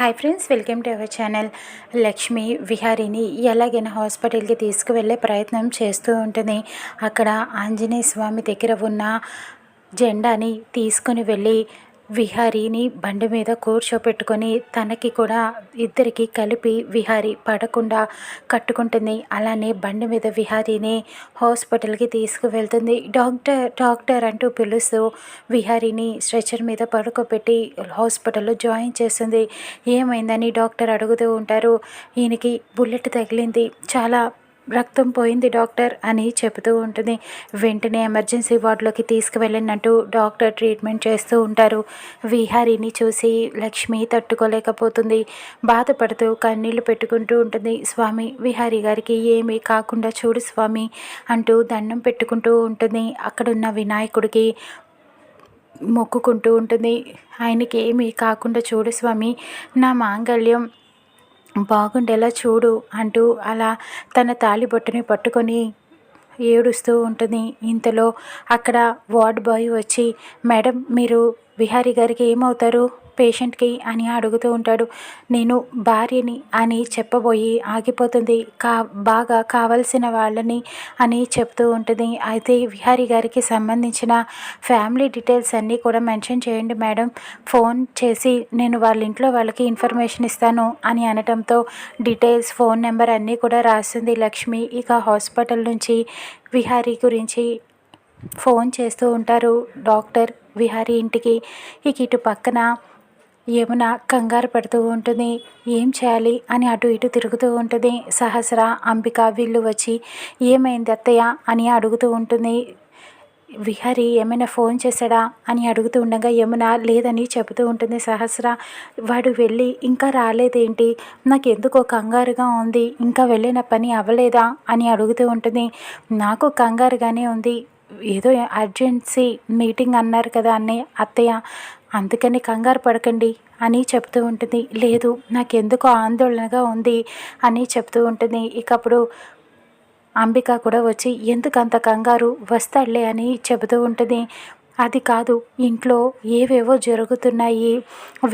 Hi friends, welcome to our channel. Lakshmi విహారీని ఎలాగైనా హాస్పిటల్కి తీసుకువెళ్ళే ప్రయత్నం చేస్తూ ఉంటుంది. అక్కడ ఆంజనేయ స్వామి దగ్గర ఉన్న జెండాని తీసుకుని వెళ్ళి విహారీని బండి మీద కూర్చోపెట్టుకొని తనకి కూడా ఇద్దరికి కలిపి విహారీ పడకుండా కట్టుకుంటుంది. అలానే బండి మీద విహారీని హాస్పిటల్కి తీసుకువెళ్తుంది. డాక్టర్ డాక్టర్ అంటూ పిలుస్తూ విహారీని స్ట్రెచర్ మీద పడుకోబెట్టి హాస్పిటల్లో జాయిన్ చేస్తుంది. ఏమైందని డాక్టర్ అడుగుతూ ఉంటారు. ఈయనకి బుల్లెట్ తగిలింది, చాలా రక్తం పోయింది డాక్టర్ అని చెబుతూ ఉంటుంది. వెంటనే ఎమర్జెన్సీ వార్డులోకి తీసుకువెళ్ళినట్టు డాక్టర్ ట్రీట్మెంట్ చేస్తూ ఉంటారు. విహారీని చూసి లక్ష్మి తట్టుకోలేకపోతుంది. బాధపడుతూ కన్నీళ్లు పెట్టుకుంటూ ఉంటుంది. స్వామి, విహారీ గారికి ఏమీ కాకుండా చూడు స్వామి అంటూ దండం పెట్టుకుంటూ ఉంటుంది. అక్కడున్న వినాయకుడికి మొక్కుకుంటూ ఉంటుంది. ఆయనకి ఏమీ కాకుండా చూడు స్వామి, నా మాంగళ్యం బాగుండేలా చూడు అంటూ అలా తన తాళిబొట్టుని పట్టుకొని ఏడుస్తూ ఉంటుంది. ఇంతలో అక్కడ వార్డ్ బాయ్ వచ్చి, మేడం మీరు విహారీ గారికి ఏమవుతారు పేషెంట్కి అని అడుగుతూ ఉంటాడు. నేను భార్యని అని చెప్పబోయి ఆగిపోతుంది. బాగా కావలసిన వాళ్ళని అని చెప్తూ ఉంటుంది. అయితే విహారీ గారికి సంబంధించిన ఫ్యామిలీ డీటెయిల్స్ అన్నీ కూడా మెన్షన్ చేయండి మేడం, ఫోన్ చేసి నేను వాళ్ళ ఇంట్లో వాళ్ళకి ఇన్ఫర్మేషన్ ఇస్తాను అని అనటంతో డీటెయిల్స్, ఫోన్ నెంబర్ అన్నీ కూడా రాస్తుంది లక్ష్మి. ఇక హాస్పిటల్ నుంచి విహారీ గురించి ఫోన్ చేస్తూ ఉంటారు డాక్టర్ విహారీ ఇంటికి. ఇక ఇటు పక్కన యమున కంగారు పడుతూ ఉంటుంది. ఏం చేయాలి అని అటు ఇటు తిరుగుతూ ఉంటుంది. సహస్ర, అంబిక వీళ్ళు వచ్చి ఏమైంది అత్తయ్య అని అడుగుతూ ఉంటుంది. విహారీ ఏమైనా ఫోన్ చేశాడా అని అడుగుతూ ఉండగా యమున లేదని చెబుతూ ఉంటుంది. సహస్ర, వాడు వెళ్ళి ఇంకా రాలేదేంటి, నాకు ఎందుకో కంగారుగా ఉంది, ఇంకా వెళ్ళిన పని అవ్వలేదా అని అడుగుతూ ఉంటుంది. నాకు కంగారుగానే ఉంది, ఏదో అర్జెన్సీ మీటింగ్ అన్నారు కదా అత్తయ్య, అందుకని కంగారు పడకండి అని చెప్తూ ఉంటుంది. లేదు, నాకెందుకో ఆందోళనగా ఉంది అని చెప్తూ ఉంటుంది. ఇక అప్పుడు అంబిక కూడా వచ్చి ఎందుకు అంత కంగారు, వస్తాడులే అని చెబుతూ ఉంటుంది. అది కాదు, ఇంట్లో ఏవేవో జరుగుతున్నాయి,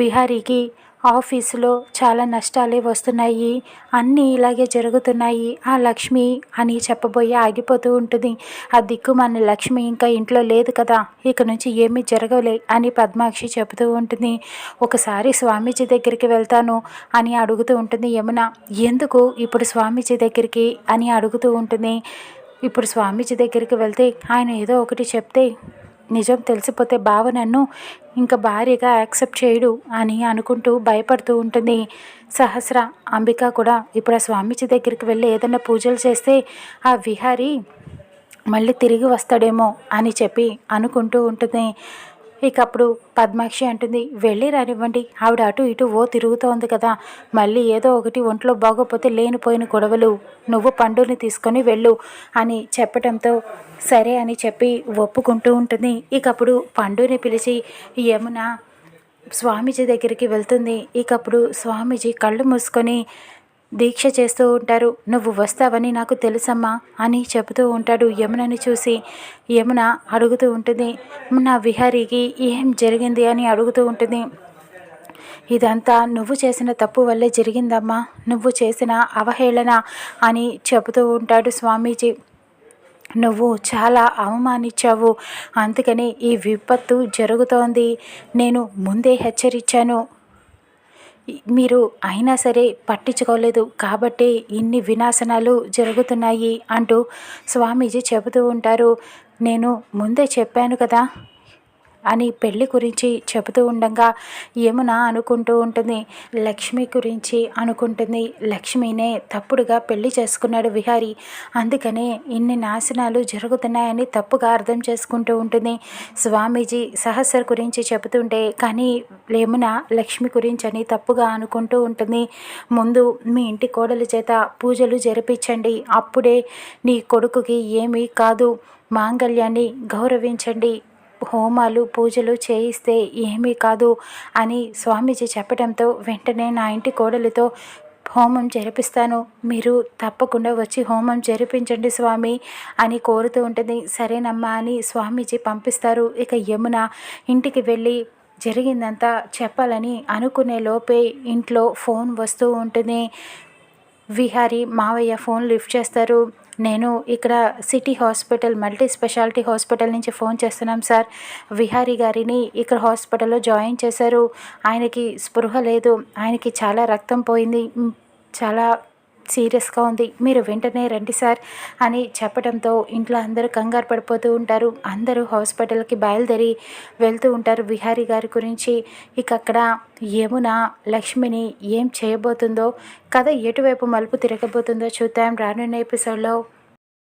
విహారీకి ఆఫీసులో చాలా నష్టాలే వస్తున్నాయి, అన్నీ ఇలాగే జరుగుతున్నాయి, ఆ లక్ష్మి అని చెప్పబోయి ఆగిపోతూ ఉంటుంది. ఆ దిక్కుమాలిన లక్ష్మి ఇంకా ఇంట్లో లేదు కదా, ఇక నుంచి ఏమీ జరగలే అని పద్మాక్షి చెబుతూ ఉంటుంది. ఒకసారి స్వామీజీ దగ్గరికి వెళ్తాను అని అడుగుతూ ఉంటుంది యమున. ఎందుకు ఇప్పుడు స్వామీజీ దగ్గరికి అని అడుగుతూ ఉంటుంది. ఇప్పుడు స్వామీజీ దగ్గరికి వెళ్తే ఆయన ఏదో ఒకటి చెప్తే నిజం తెలిసిపోతే బావ నన్ను ఇంకా భార్యగా యాక్సెప్ట్ చేయడు అని అనుకుంటూ భయపడుతూ ఉంటుంది. సహస్ర, అంబిక కూడా ఇప్పుడు ఆ స్వామీజీ దగ్గరికి వెళ్ళి ఏదైనా పూజలు చేస్తే ఆ విహారీ మళ్ళీ తిరిగి వస్తాడేమో అని చెప్పి అనుకుంటూ ఉంటుంది. ఇక అప్పుడు పద్మాక్షి అంటుంది, వెళ్ళి రానివ్వండి, ఆవిడ అటు ఇటు తిరుగుతోంది కదా, మళ్ళీ ఏదో ఒకటి ఒంట్లో బాగోపోతే లేనిపోయిన గొడవలు, నువ్వు పండుని తీసుకొని వెళ్ళు అని చెప్పడంతో సరే అని చెప్పి ఒప్పుకుంటూ ఉంటుంది. ఇక అప్పుడు పండుని పిలిచి యమున స్వామీజీ దగ్గరికి వెళ్తుంది. ఇక అప్పుడు స్వామీజీ కళ్ళు మూసుకొని దీక్ష చేస్తూ ఉంటారు. నువ్వు వస్తావని నాకు తెలుసమ్మా అని చెబుతూ ఉంటాడు. యమునని చూసి యమున అడుగుతూ ఉంటుంది, నా విహారీకి ఏం జరిగింది అని అడుగుతూ ఉంటుంది. ఇదంతా నువ్వు చేసిన తప్పు వల్లే జరిగిందమ్మా, నువ్వు చేసిన అవహేళన అని చెబుతూ ఉంటాడు స్వామీజీ. నువ్వు చాలా అవమానించావు, అందుకని ఈ విపత్తు జరుగుతోంది, నేను ముందే హెచ్చరించాను, మీరు అయినా సరే పట్టించుకోలేదు కాబట్టి ఇన్ని వినాశనాలు జరుగుతున్నాయి అంటూ స్వామీజీ చెబుతూ ఉంటారు. నేను ముందే చెప్పాను కదా అని పెళ్లి గురించి చెబుతూ ఉండగా యమున అనుకుంటూ ఉంటుంది, లక్ష్మి గురించి అనుకుంటుంది. లక్ష్మినే తప్పుడుగా పెళ్లి చేసుకున్నాడు విహారీ, అందుకనే ఇన్ని నాశనాలు జరుగుతున్నాయని తప్పుగా అర్థం చేసుకుంటూ ఉంటుంది. స్వామీజీ సహస్ర గురించి చెబుతుంటే కానీ యమున లక్ష్మి గురించి అని తప్పుగా అనుకుంటూ ఉంటుంది. ముందు మీ ఇంటి కోడలి చేత పూజలు జరిపించండి, అప్పుడే నీ కొడుకుకి ఏమీ కాదు, మాంగళ్యాన్ని గౌరవించండి, హోమాలు పూజలు చేయిస్తే ఏమీ కాదు అని స్వామీజీ చెప్పడంతో వెంటనే నా ఇంటి కోడలితో హోమం జరిపిస్తాను, మీరు తప్పకుండా వచ్చి హోమం జరిపించండి స్వామి అని కోరుతూ ఉంటుంది. సరేనమ్మా అని స్వామీజీ పంపిస్తారు. ఇక యమున ఇంటికి వెళ్ళి జరిగిందంతా చెప్పాలని అనుకునే లోపే ఇంట్లో ఫోన్ వస్తూ ఉంటుంది. విహారీ మావయ్య ఫోన్ లిఫ్ట్ చేస్తారు. నేను ఇక్కడ city hospital multi speciality hospital నుంచి ఫోన్ చేస్తున్నాం సార్. విహారీ గారిని ఇక్కడ హాస్పిటల్లో జాయిన్ చేశారు. ఆయనకి స్పృహ లేదు. ఆయనకి చాలా రక్తం పోయింది. చాలా సీరియస్గా ఉంది. మీరు వెంటనే రండి సార్ అని చెప్పడంతో ఇంట్లో అందరూ కంగారు పడిపోతూ ఉంటారు. అందరూ హాస్పిటల్కి బయలుదేరి వెళ్తూ ఉంటారు విహారీ గారి గురించి. ఇక అక్కడ యమున లక్ష్మిని ఏం చేయబోతుందో, కథ ఎటువైపు మలుపు తిరగబోతుందో చూద్దాం రానున్న ఎపిసోడ్లో.